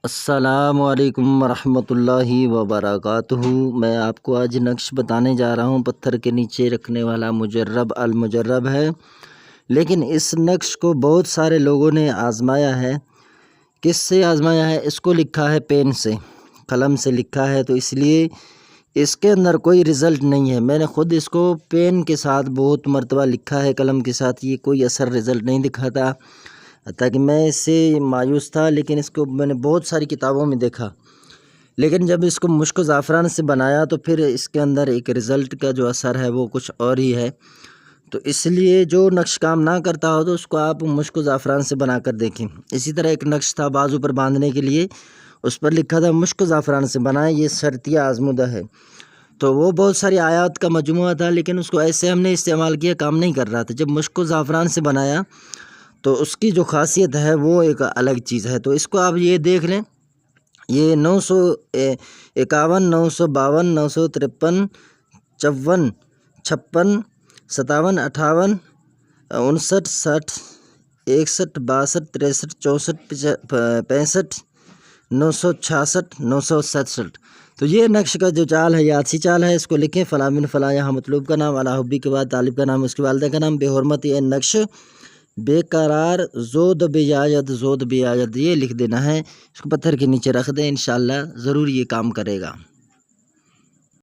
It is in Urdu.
السلام علیکم ورحمۃ اللہ وبرکاتہ۔ میں آپ کو آج نقش بتانے جا رہا ہوں۔ پتھر کے نیچے رکھنے والا مجرب المجرب ہے، لیکن اس نقش کو بہت سارے لوگوں نے آزمایا ہے۔ کس سے آزمایا ہے؟ اس کو لکھا ہے پین سے، قلم سے لکھا ہے، تو اس لیے اس کے اندر کوئی رزلٹ نہیں ہے۔ میں نے خود اس کو پین کے ساتھ بہت مرتبہ لکھا ہے، قلم کے ساتھ، یہ کوئی اثر رزلٹ نہیں دکھاتا، تاکہ میں اس سے مایوس تھا۔ لیکن اس کو میں نے بہت ساری کتابوں میں دیکھا، لیکن جب اس کو مشک و زعفران سے بنایا تو پھر اس کے اندر ایک رزلٹ کا جو اثر ہے وہ کچھ اور ہی ہے۔ تو اس لیے جو نقش کام نہ کرتا ہو تو اس کو آپ مشک و زعفران سے بنا کر دیکھیں۔ اسی طرح ایک نقش تھا بازو پر باندھنے کے لیے، اس پر لکھا تھا مشک و زعفران سے بنائیں، یہ شرطیہ آزمودہ ہے۔ تو وہ بہت ساری آیات کا مجموعہ تھا، لیکن اس کو ایسے ہم نے استعمال کیا، کام نہیں کر رہا تھا۔ جب مشک و زعفران سے بنایا تو اس کی جو خاصیت ہے وہ ایک الگ چیز ہے۔ تو اس کو آپ یہ دیکھ لیں، یہ 951، 952، 953، 54، 56، 57، 58، 59، 60، 61، 62، 63، 64، 65، 966، 967۔ تو یہ نقش کا جو چال ہے یہ آسی چال ہے۔ اس کو لکھیں، فلاں بن فلاں، یہاں مطلوب کا نام، علی حبی کے بعد طالب کا نام، اس کی والدہ کا نام، بے حرمت یہ نقش، بے قرار، زود بیاید، زود بیاید، یہ لکھ دینا ہے۔ اس کو پتھر کے نیچے رکھ دیں، انشاءاللہ ضرور یہ کام کرے گا۔